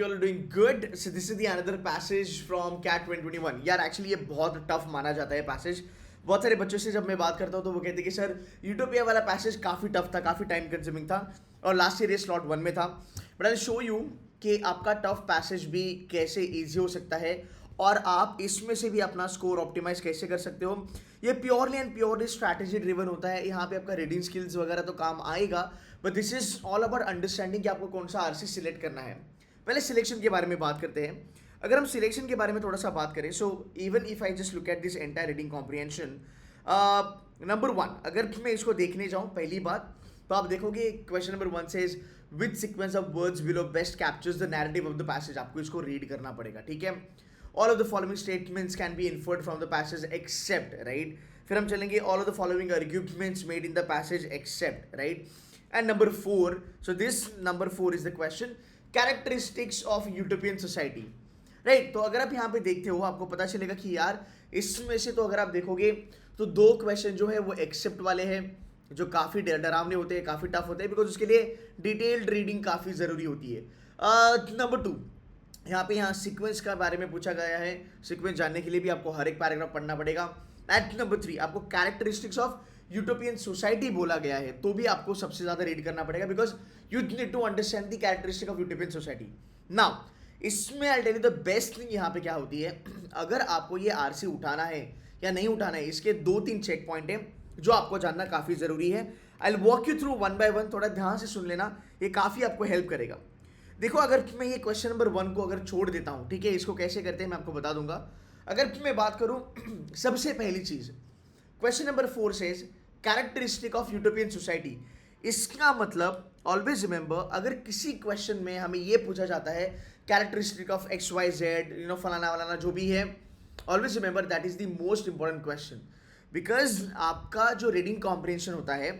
You all doing good. So this is the another passage from Cat 2021. यार actually ये बहुत tough माना जाता है पैसेज. बहुत सारे बच्चों से जब मैं बात करता हूँ तो वो कहते हैं कि सर यूटोपिया वाला पैसेज काफ़ी टफ था, काफ़ी टाइम कंज्यूमिंग था और लास्ट ईयर ये स्लॉट 1 में था. बट आई शो यू कि आपका टफ पैसेज भी कैसे इजी हो सकता है और आप इसमें से भी अपना स्कोर ऑप्टिमाइज कैसे कर सकते हो. ये purely and purely strategy driven होता है. यहाँ पे आपका रीडिंग स्किल्स वगैरह तो काम आएगा, but this is all about understanding कि आपको कौन सा आरसी सिलेक्ट करना है. पहले सिलेक्शन के बारे में बात करते हैं. अगर हम सिलेक्शन के बारे में थोड़ा सा बात करें, सो even if I just look at this entire reading comprehension, number 1 अगर मैं इसको देखने जाऊँ पहली बात तो आप देखोगे क्वेश्चन नंबर 1 से which sequence of words below best captures the narrative of the passage. आपको इसको रीड करना पड़ेगा, ठीक है. All of the following statements can be inferred from the passage except, right. फिर हम चलेंगे all of the following arguments made in the passage except, right. And number 4, so this number 4 is the question characteristics of utopian society, right. तो अगर आप यहाँ पे देखते हो आपको पता चलेगा कि यार इसमें से तो अगर आप देखोगे तो 2 क्वेश्चन जो है वो एक्सेप्ट वाले हैं जो काफ़ी डरावने होते हैं, काफ़ी टफ होते हैं, बिकॉज उसके लिए डिटेल्ड रीडिंग काफ़ी ज़रूरी होती है. नंबर 2 यहाँ सीक्वेंस का बारे में पूछा गया है. सीक्वेंस जानने के लिए भी आपको हर एक पैराग्राफ पढ़ना पड़ेगा. एट नंबर 3 आपको कैरेक्टरिस्टिक्स ऑफ यूटोपियन सोसाइटी बोला गया है तो भी आपको सबसे ज़्यादा रीड करना पड़ेगा because you need to understand the characteristic of utopian society. Now इसमें I tell you the best thing यहाँ पे क्या होती है. अगर आपको ये आरसी उठाना है या नहीं उठाना है, इसके 2-3 चेक पॉइंट है जो आपको जानना काफ़ी ज़रूरी है. I will walk you through one by one. थोड़ा ध्यान से सुन लेना, ये काफ़ी आपको हेल्प करेगा. देखो अगर मैं ये क्वेश्चन नंबर 1 को अगर छोड़ देता हूँ, ठीक है, इसको कैसे करते हैं मैं आपको बता दूंगा. अगर मैं बात करूँ सबसे पहली चीज़ क्वेश्चन नंबर 4 से कैरेक्टरिस्टिक ऑफ यूटोपियन सोसाइटी. इसका मतलब ऑलवेज रिमेंबर अगर किसी क्वेश्चन में हमें ये पूछा जाता है characteristic of XYZ, you know फलाना वालाना जो भी है, always remember that is the most important question. Because आपका जो रीडिंग कॉम्प्रिहेंशन होता है,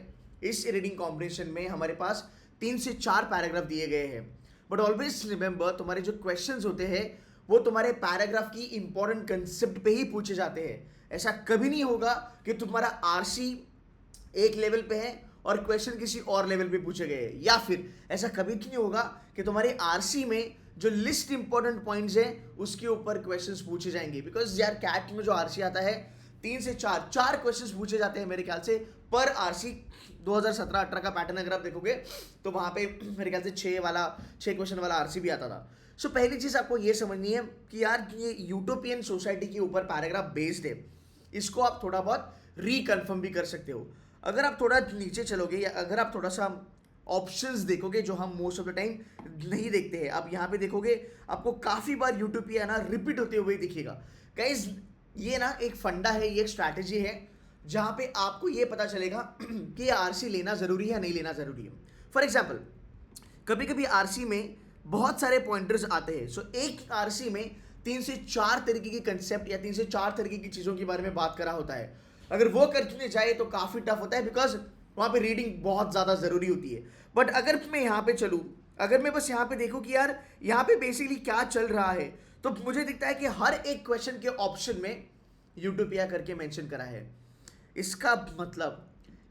इस रीडिंग कॉम्प्रिहेंशन में हमारे पास 3 से 4 पैराग्राफ दिए गए हैं. बट ऑलवेज रिमेंबर तुम्हारे जो क्वेश्चंस होते हैं वो तुम्हारे पैराग्राफ की इंपॉर्टेंट कंसेप्ट पे ही पूछे जाते हैं. ऐसा कभी नहीं होगा कि तुम्हारा आरसी एक लेवल पे है और क्वेश्चन किसी और लेवल पे पूछे गए हैं, या फिर ऐसा कभी नहीं होगा कि तुम्हारे आरसी में जो लिस्ट इंपॉर्टेंट पॉइंट्स है उसके ऊपर क्वेश्चंस पूछे जाएंगे. बिकॉज यार कैट में जो आरसी आता है 3 से 4 क्वेश्चंस पूछे जाते हैं मेरे ख्याल से पर आरसी. 2017-18 का पैटर्न अगर आप देखोगे तो वहाँ पे मेरे ख्याल से 6 क्वेश्चन वाला आरसी भी आता था. सो पहली चीज़ आपको ये समझनी है कि यार ये यूटोपियन सोसाइटी के ऊपर पैराग्राफ बेस्ड है. इसको आप थोड़ा बहुत रिकन्फर्म भी कर सकते हो. अगर आप थोड़ा नीचे चलोगे या अगर आप थोड़ा सा ऑप्शंस देखोगे जो हम मोस्ट ऑफ द टाइम नहीं देखते हैं, आप यहाँ पे देखोगे आपको काफ़ी बार यूटोपिया ना रिपीट होते हुए दिखेगा. गाइस ये ना एक फंडा है, ये एक स्ट्रैटेजी है जहाँ पे आपको ये पता चलेगा कि आरसी लेना ज़रूरी है या नहीं लेना ज़रूरी है. फॉर एग्जाम्पल कभी कभी आरसी में बहुत सारे पॉइंटर्स आते हैं. सो एक आरसी में 3 से 4 तरीके की कंसेप्ट या 3 से 4 तरीके की चीज़ों के बारे में बात करा होता है. अगर वो करने जाए तो काफ़ी टफ होता है बिकॉज वहाँ पे रीडिंग बहुत ज़्यादा ज़रूरी होती है. बट अगर मैं यहाँ पे चलूँ, अगर मैं बस यहाँ पे देखूँ कि यार यहाँ पे बेसिकली क्या चल रहा है, तो मुझे दिखता है कि हर एक क्वेश्चन के ऑप्शन में यूटोपिया करके मेंशन करा है. इसका मतलब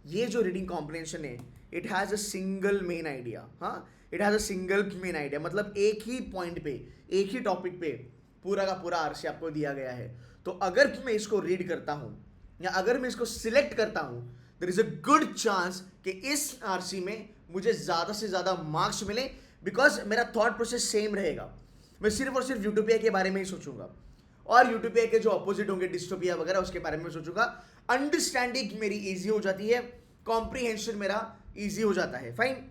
ये जो रीडिंग कॉम्प्रिहेंशन है it has a single main idea. हाँ, it has a single main idea, मतलब एक ही पॉइंट पे, एक ही टॉपिक पे पूरा का पूरा आरसी आपको दिया गया है. तो अगर मैं इसको रीड करता हूँ या अगर मैं इसको सिलेक्ट करता हूँ, there is a good chance कि इस आरसी में मुझे ज़्यादा से ज़्यादा मार्क्स मिले बिकॉज मेरा थॉट प्रोसेस सेम रहेगा. मैं सिर्फ और सिर्फ यूटोपिया के बारे में ही सोचूंगा और यूटोपिया के जो अपोजिट होंगे डिस्टोपिया वगैरह उसके बारे में सोचूंगा. अंडरस्टैंडिंग मेरी ईजी हो जाती है, कॉम्प्रीहेंशन मेरा ईजी हो जाता है. फाइन.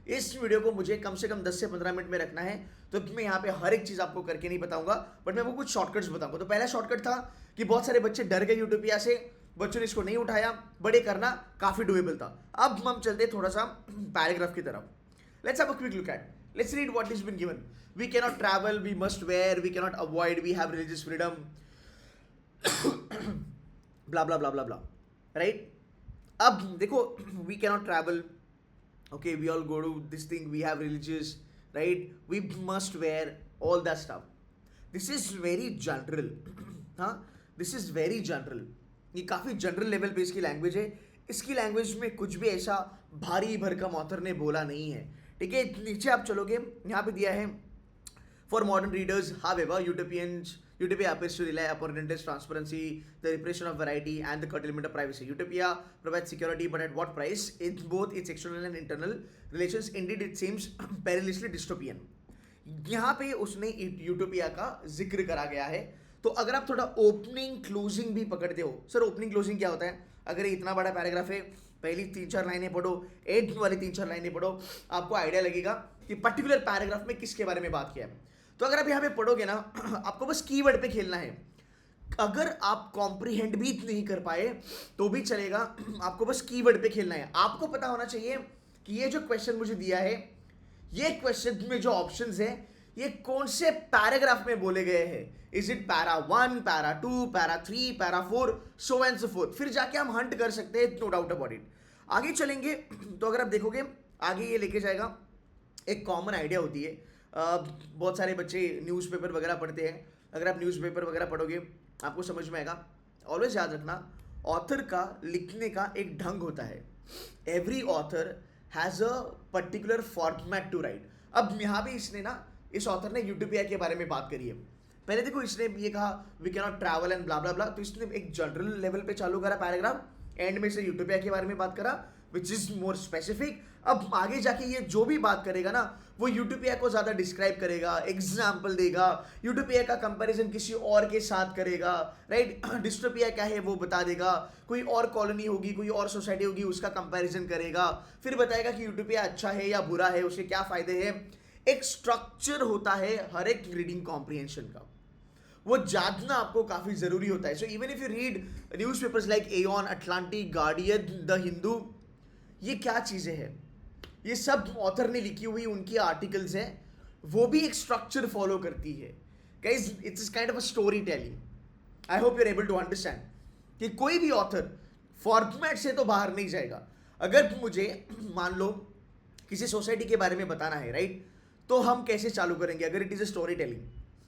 इस वीडियो को मुझे कम से कम 10 से 15 मिनट में रखना है तो मैं यहाँ पे हर एक चीज़ आपको करके नहीं बताऊंगा, बट मैं वो कुछ शॉर्टकट्स बताऊंगा. तो पहला शॉर्टकट था कि बहुत सारे बच्चे डर गए यूटोपिया से, बच्चों ने इसको नहीं उठाया, बड़े करना काफ़ी डुएबल था. अब हम चलते थोड़ा सा पैराग्राफ की तरफ. Let's have a quick look at. Let's read what has been given. We cannot travel, we must wear, we cannot avoid, we have religious freedom. blah blah blah blah blah. Right? अब देखो we cannot travel. Okay, we all go to this thing. We have religious, right? We must wear all that stuff. This is very general. हाँ, this is very general. ये काफ़ी general level पे इसकी language है. इसकी language में कुछ भी ऐसा भारी भरकम ऑथर ने बोला नहीं है. ठीक है, नीचे आप चलोगे यहाँ पे दिया है For modern readers, however, Utopia appears to rely upon relentless transparency, the repression of variety, and the curtailment of privacy. Utopia provides security, but at what price? In both its external and internal relations, indeed, it seems perilously dystopian. यहाँ पे उसने utopia का जिक्र करा गया है. तो अगर आप थोड़ा ओपनिंग क्लोजिंग भी पकड़ते हो, सर ओपनिंग क्लोजिंग क्या होता है? अगर ये इतना बड़ा पैराग्राफ है, पहली 3-4 लाइनें पढ़ो, एंड वाली 3-4 लाइनें पढ़ो, आपको आइडिया लगेगा कि पर्टिकुलर पैराग्राफ में किसके बारे में बात किया है. तो अगर आप यहाँ पे पढ़ोगे ना, आपको बस कीवर्ड पे खेलना है. अगर आप कॉम्प्रीहेंड भी नहीं कर पाए तो भी चलेगा, आपको बस कीवर्ड पे खेलना है. आपको पता होना चाहिए कि ये जो क्वेश्चन मुझे दिया है, ये क्वेश्चन में जो ऑप्शंस है, ये कौन से पैराग्राफ में बोले गए हैं. Is it para 1, para 2, para 3, para 4, so and so fourth. फिर जाके हम हंट कर सकते हैं, नो डाउट अबाउट इट. आगे चलेंगे तो अगर आप देखोगे आगे ये लेके जाएगा, एक कॉमन आइडिया होती है. बहुत सारे बच्चे न्यूज़पेपर वगैरह पढ़ते हैं. अगर आप न्यूज़पेपर वगैरह पढ़ोगे आपको समझ में आएगा. ऑलवेज याद रखना, ऑथर का लिखने का एक ढंग होता है. Every author has a particular format to write. अब यहाँ भी इसने ना, इस ऑथर ने यूटोपिया के बारे में बात करी है. पहले देखो इसने ये कहा we can not travel and blah blah blah, तो इसने एक जनरल लेवल पे चालू करा पैराग्राफ, एंड में से यूटोपिया के बारे में बात करा विच इज मोर स्पेसिफिक. अब आगे जाके ये जो भी बात करेगा ना, वो यूटोपिया को ज़्यादा डिस्क्राइब करेगा, एग्जाम्पल देगा, यूटोपिया का कंपैरिजन किसी और के साथ करेगा, राइट. डिस्टोपिया क्या है वो बता देगा, कोई और कॉलोनी होगी, कोई और सोसाइटी होगी, उसका कंपैरिजन करेगा, फिर बताएगा कि यूटोपिया अच्छा है या बुरा है, उसके क्या फ़ायदे हैं. एक स्ट्रक्चर होता है हर एक रीडिंग कॉम्प्रिहेंशन का, वो जानना आपको काफ़ी ज़रूरी होता है. So even if you read newspapers like Aon, Atlantic, guardian, the Hindu, ये क्या चीज़ें हैं, ये सब ऑथर ने लिखी हुई उनकी आर्टिकल्स हैं, वो भी एक स्ट्रक्चर फॉलो करती है. Guys, it's kind of a story telling. I hope you are able to understand कि कोई भी ऑथर फॉर्मेट से तो बाहर नहीं जाएगा. अगर मुझे मान लो किसी सोसाइटी के बारे में बताना है, राइट, तो हम कैसे चालू करेंगे? अगर it is a story telling,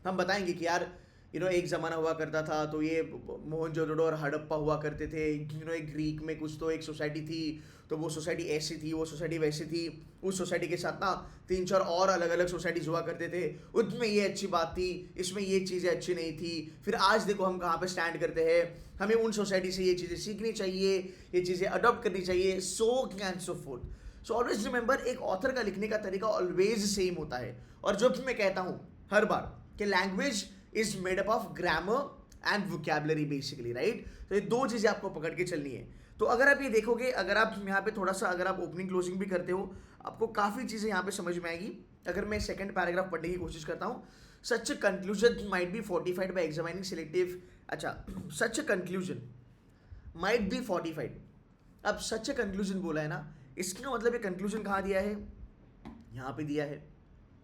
हम बताएंगे कि यार एक ज़माना हुआ करता था, तो ये मोहनजोदड़ो और हड़प्पा हुआ करते थे. एक ग्रीक में कुछ तो एक सोसाइटी थी, तो वो सोसाइटी ऐसी थी, वो सोसाइटी वैसी थी. उस सोसाइटी के साथ ना 3-4 और अलग अलग सोसाइटीज़ हुआ करते थे, उनमें ये अच्छी बात थी, इसमें ये चीज़ें अच्छी नहीं थी. फिर आज देखो हम कहाँ पे स्टैंड करते हैं, हमें उन सोसाइटी से ये चीज़ें सीखनी चाहिए, ये चीज़ें अडॉप्ट करनी चाहिए, so and so fourth. So always remember, एक ऑथर का लिखने का तरीका ऑलवेज सेम होता है. और जो मैं कहता हूँ हर बार कि language is made up of grammar and vocabulary basically, right. तो ये दो चीज़ें आपको पकड़ के चलनी है. तो अगर आप ये देखोगे, अगर आप यहाँ पे थोड़ा सा, अगर आप ओपनिंग क्लोजिंग भी करते हो, आपको काफ़ी चीज़ें यहाँ पे समझ में आएगी. अगर मैं सेकंड पैराग्राफ पढ़ने की कोशिश करता हूँ, such a conclusion might be fortified by examining selective. अच्छा, such a conclusion might be fortified. अब सच अ कंक्लूजन बोला है ना, इसका मतलब ये कंक्लूजन कहाँ दिया है? यहाँ पे दिया है.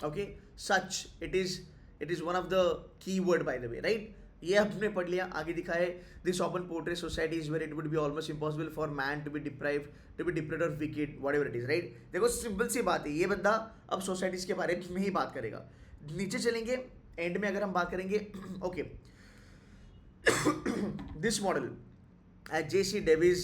Okay, such, it is one of the key word by the way, right. ये हमने पढ़ लिया. आगे दिखा है, this often portray societies where it would be almost impossible for man to be deprived or wicked, whatever it is, right. देखो simple सी बात है, ये बंदा अब सोसाइटीज के बारे में ही बात करेगा. नीचे चलेंगे, एंड में अगर हम बात करेंगे, okay, this model as J.C. Davies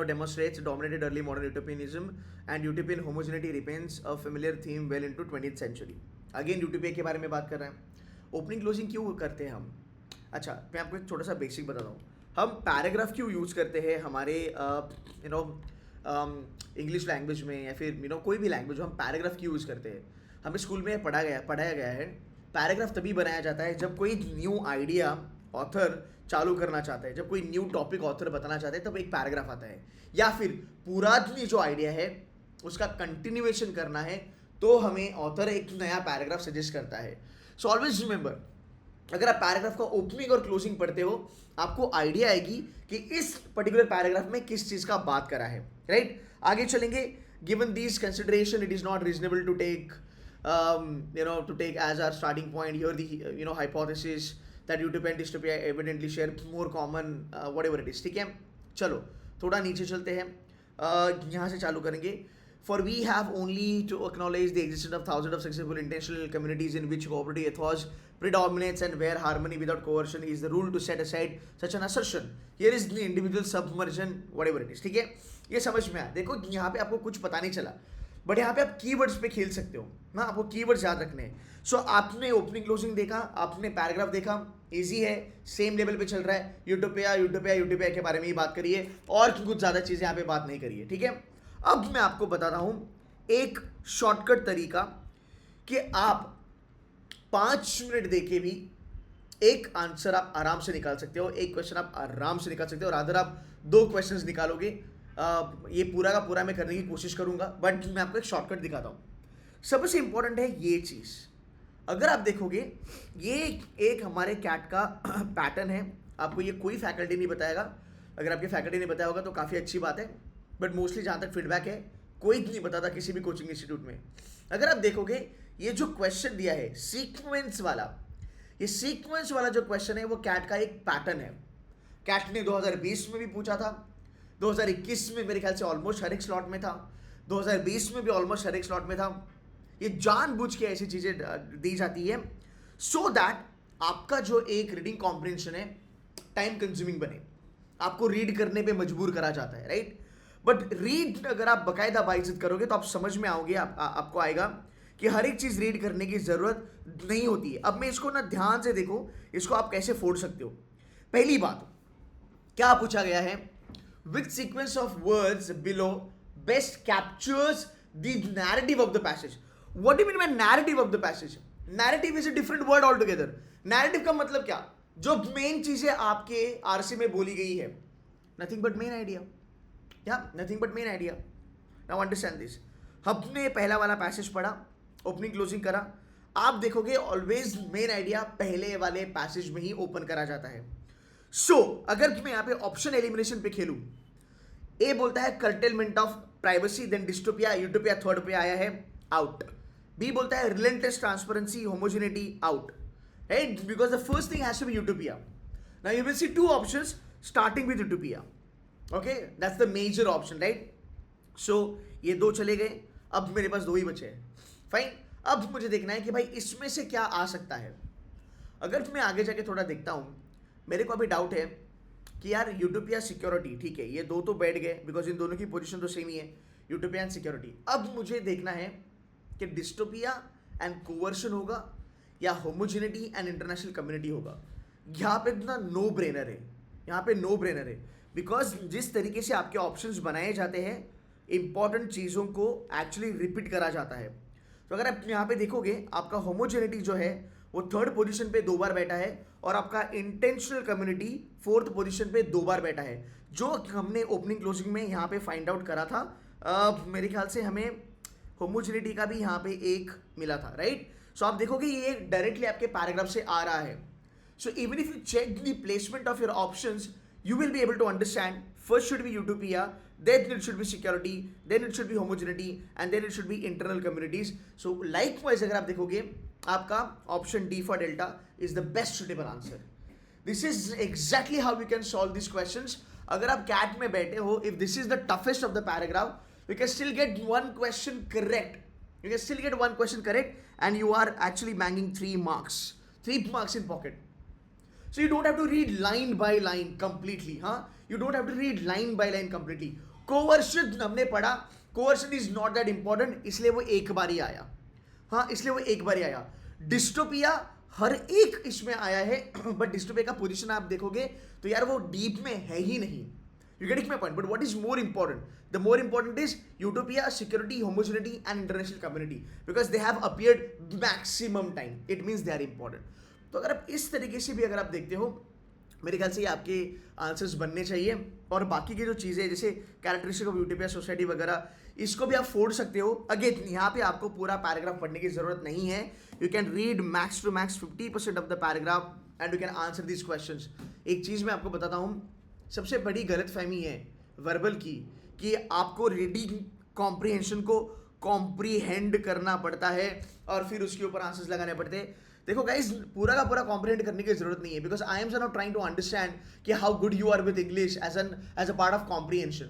demonstrates dominated early modern utopianism, and utopian homogeneity remains a familiar theme well into 20th century. Again utopia के बारे में बात कर रहे हैं. ओपनिंग क्लोजिंग क्यों करते हैं हम? अच्छा, मैं आपको एक छोटा सा बेसिक बताता हूँ. हम पैराग्राफ क्यों यूज़ करते हैं हमारे इंग्लिश लैंग्वेज में, या फिर कोई भी लैंग्वेज, हम पैराग्राफ क्यों यूज़ करते हैं? हमें स्कूल में पढ़ाया गया है, पैराग्राफ तभी बनाया जाता है जब कोई न्यू आइडिया ऑथर चालू करना चाहता है, जब कोई न्यू टॉपिक ऑथर बताना चाहता है, तब एक पैराग्राफ आता है. या फिर पुरानी जो आइडिया है उसका कंटिन्यूएशन करना है, तो हमें ऑथर एक नया पैराग्राफ सजेस्ट करता है. सो ऑलवेज रिमेंबर, अगर आप पैराग्राफ का ओपनिंग और क्लोजिंग पढ़ते हो, आपको आइडिया आएगी कि इस पर्टिकुलर पैराग्राफ में किस चीज़ का बात करा है, राइट. आगे चलेंगे. Given these consideration, it is not reasonable to take as our starting point here the hypothesis that utopia and dystopia evidently share more common whatever it is. ठीक है, चलो थोड़ा नीचे चलते हैं. यहाँ से चालू करेंगे. For we have only to acknowledge the existence of thousands of successful intentional communities in which cooperative ethos predominates and where harmony without coercion is the rule to set aside such an assertion. Here is the individual submersion whatever it is. ठीक है, ये समझ में आया. देखो यहाँ पे आपको कुछ पता नहीं चला, बट यहाँ पे आप कीवर्ड्स पे खेल सकते हो ना, आपको कीवर्ड्स याद रखने हैं. सो आपने ओपनिंग क्लोजिंग देखा, आपने पैराग्राफ देखा, इजी है, सेम लेवल पे चल रहा है. यूटोपिया यूटोपिया यूटोपिया के बारे में ही बात करिए और कुछ ज़्यादा चीज़ें यहाँ पे बात नहीं करिए, ठीक है. अब मैं आपको बताता हूँ एक शॉर्टकट तरीका कि आप 5 मिनट देके भी एक आंसर आप आराम से निकाल सकते हो, एक क्वेश्चन आप आराम से निकाल सकते हो, और अगर आप 2 क्वेश्चंस निकालोगे. ये पूरा का पूरा मैं करने की कोशिश करूंगा, बट मैं आपको एक शॉर्टकट दिखाता हूँ. सबसे इंपॉर्टेंट है ये चीज़. अगर आप देखोगे ये एक हमारे कैट का पैटर्न है. आपको ये कोई फैकल्टी नहीं बताएगा. अगर आपके फैकल्टी ने बताया होगा तो काफ़ी अच्छी बात है, बट मोस्टली जहाँ तक फीडबैक है कोई नहीं बताता किसी भी कोचिंग इंस्टीट्यूट में. अगर आप देखोगे ये जो क्वेश्चन दिया है सीक्वेंस वाला, ये सीक्वेंस वाला जो क्वेश्चन है वो कैट का एक पैटर्न है. कैट ने 2020 में भी पूछा था, 2021 में मेरे ख्याल से ऑलमोस्ट हर एक स्लॉट में था, 2020 में भी ऑलमोस्ट हर एक स्लॉट में था. ये जानबूझ के ऐसी चीज़ें दी जाती है सो दैट आपका जो एक रीडिंग कॉम्प्रिहेंशन है टाइम कंज्यूमिंग बने, आपको रीड करने पे मजबूर करा जाता है, राइट. बट रीड अगर आप बाकायदा बाइज्जत करोगे तो आप समझ में आओगे, आपको आएगा कि हर एक चीज़ रीड करने की ज़रूरत नहीं होती है. अब मैं इसको ना ध्यान से देखो, इसको आप कैसे फोड़ सकते हो. पहली बात क्या पूछा गया है, विच sequence of words below best captures the narrative of the passage. What do you mean by narrative of the passage? Narrative is a different word all together. Narrative का मतलब क्या, जो मेन चीजें आपके आरसी में बोली गई है, नथिंग बट मेन आइडिया. या nothing but main idea. Now understand this. हमने पहला वाला पैसेज पढ़ा, ओपनिंग क्लोजिंग करा. आप देखोगे ऑलवेज मेन आइडिया पहले वाले पैसेज में ही ओपन करा जाता है. सो अगर मैं यहाँ पे ऑप्शन एलिमिनेशन पे खेलूं, ए बोलता है curtailment of privacy, then dystopia utopia third पे आया है, आउट. बी बोलता है relentless transparency homogeneity, out, right, because the first thing has to be utopia. Now you will see 2 options starting with utopia. Okay, that's the major option, right. सो ये 2 चले गए, अब मेरे पास 2 ही बचे हैं. फाइन. अब मुझे देखना है कि भाई इसमें से क्या आ सकता है. अगर मैं आगे जाके थोड़ा देखता हूँ, मेरे को अभी डाउट है कि यार यूटोपिया सिक्योरिटी, ठीक है, ये 2 तो बैठ गए बिकॉज इन दोनों की पोजीशन तो सेम ही है, यूटोपिया एंड सिक्योरिटी. अब मुझे देखना है कि डिस्टोपिया एंड कोवर्शन होगा या होमोजेनिटी एंड इंटरनेशनल कम्युनिटी होगा. यहाँ पे ना नो ब्रेनर है, यहाँ पे नो ब्रेनर है, बिकॉज जिस तरीके से आपके ऑप्शंस बनाए जाते हैं इंपॉर्टेंट चीज़ों को एक्चुअली रिपीट करा जाता है. तो अगर आप यहाँ पे देखोगे आपका होमोजेनिटी जो है वो 3rd पोजीशन पे 2 बार बैठा है, और आपका इंटेंशनल कम्युनिटी 4th पोजीशन पे 2 बार बैठा है, जो हमने ओपनिंग क्लोजिंग में यहाँ पे फाइंड आउट करा था. मेरे ख्याल से हमें होमोजेनिटी का भी यहाँ पे 1 मिला था, राइट. सो आप देखोगे ये डायरेक्टली आपके पैराग्राफ से आ रहा है. So even if you check the placement of your options, you will be able to understand. First should be utopia, then it should be security, then it should be homogeneity, and then it should be internal communities. So likewise अगर आप देखोगे आपका option D for delta is the best suitable answer. This is exactly how we can solve these questions. अगर आप CAT में बैठे हो, if this is the toughest of the paragraph, you can still get one question correct. You can still get one question correct, and you are actually banging 3 marks. 3 marks in pocket. So you don't have to read line by line completely, हाँ. You don't have to read line by line completely. Coercion हमने पढ़ा, coercion is not that important, इसलिए वो एक बार ही आया, हाँ, इसलिए वो एक बार ही आया. डिस्टोपिया हर एक इसमें आया है, बट डिस्टोपिया का पोजीशन आप देखोगे तो यार वो डीप में है ही नहीं. You getting my point? But what is more important? The more important is utopia, security, homogeneity, and international community, because they have appeared maximum time. It means they are important. तो अगर आप इस तरीके से भी अगर आप देखते हो, मेरे ख्याल से ये आपके आंसर्स बनने चाहिए. और बाकी की जो चीज़ें जैसे कैरेक्टरिस्टिक ऑफ यूटोपिया सोसाइटी वगैरह, इसको भी आप फोड़ सकते हो. अगेन यहाँ पे आपको पूरा पैराग्राफ पढ़ने की जरूरत नहीं है. You can read max to max 50% of the paragraph and you can answer this questions. एक चीज़ मैं आपको बताता हूँ, सबसे बड़ी गलतफहमी है वर्बल की कि आपको रीडिंग कॉम्प्रिहेंशन को कॉम्प्रीहेंड करना पड़ता है और फिर उसके ऊपर आंसर्स लगाने पड़ते हैं. देखो गाइज, पूरा का पूरा कॉम्प्रीहेंड करने की जरूरत नहीं है, because I am not trying to understand कि how good you are with English as a part of comprehension.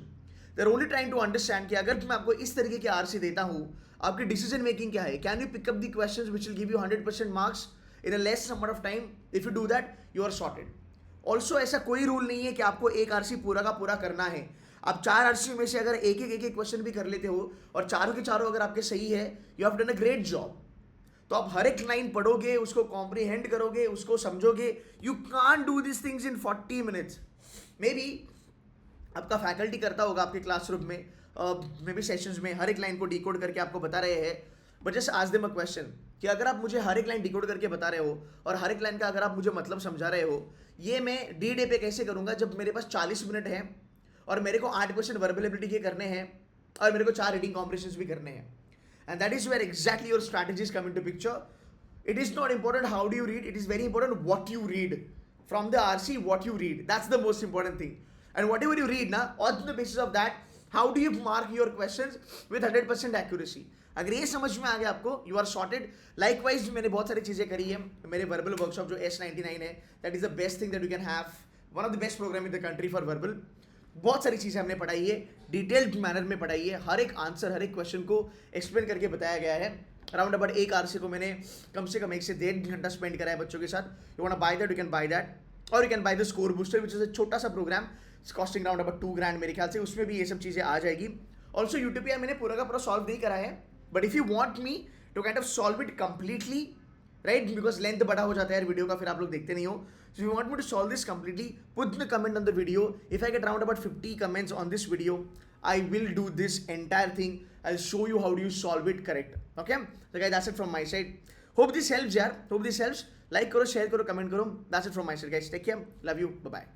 They are only trying to understand कि अगर मैं आपको इस तरीके के आरसी देता हूँ, आपकी डिसीजन मेकिंग क्या है. Can you pick up the questions which will give you 100% marks in a less number of time. If you do that, you are sorted. Also ऐसा कोई रूल नहीं है कि आपको एक आरसी पूरा का पूरा करना है. आप 4 आरसी में से अगर एक एक क्वेश्चन भी कर लेते हो और चारों के चारों अगर आपके सही है, you have done a great job. तो आप हर एक लाइन पढ़ोगे, उसको कॉम्प्रिहेंड करोगे, उसको समझोगे। You can't do this things in 40 minutes. May be आपका फैकल्टी करता होगा आपके क्लासरूम में, मे बी सेशंस में, हर एक लाइन को डिकोड करके आपको बता रहे हैं। But just ask them a question कि अगर आप मुझे हर एक लाइन डिकोड करके बता रहे हो और हर एक लाइन का अगर आप मुझे मतलब समझा रहे हो, ये मैं डी डे पे कैसे करूंगा जब मेरे पास 40 मिनट है और मेरे को 8 क्वेश्चन वर्बल एबिलिटी के करने हैं और मेरे को 4 रीडिंग कॉम्प्रिहेंशन भी करने हैं। And that is where exactly your strategies come into picture. It is not important how do you read, it is very important what you read. From the RC, what you read. That's the most important thing. And whatever you read, na, on the basis of that, how do you mark your questions with 100% accuracy? अगर ये समझ में आ गया आपको, you are sorted. Likewise, मैंने बहुत सारी चीज़ें करी है। मेरे verbal workshop जो S99 है, that is the best thing that you can have. One of the best program in the country for verbal. बहुत सारी चीज़ें हमने पढ़ाई है, डिटेल्ड मैनर में पढ़ाई है, हर एक आंसर, हर एक क्वेश्चन को एक्सप्लेन करके बताया गया है। अराउंड अबाउट 1 आरसी को मैंने कम से कम 1 से 1.5 घंटा स्पेंड करा है बच्चों के साथ। You want to buy that, you can buy that, और you can buy the score booster which is a छोटा सा program costing around about 2 grand मेरे ख्याल से। उसमें भी ये सब चीज़ें आ जाएगी। ऑल्सो यूट्यूब मैंने पूरा का पूरा सॉल्व नहीं करा है, but if you want me to kind of solve it completely, right, because length बड़ा हो जाता है यार वीडियो का, फिर आप लोग देखते नहीं हो। So if you want me to solve this completely, put the comment on the video. If I get around about 50 comments on this video, I will do this entire thing. I'll show you how do you solve it correct. Okay? So guys, that's it from my side. Hope this helps, yaar. Hope this helps. Like karo, share karo, comment karo. That's it from my side, guys. Take care. Love you. Bye-bye.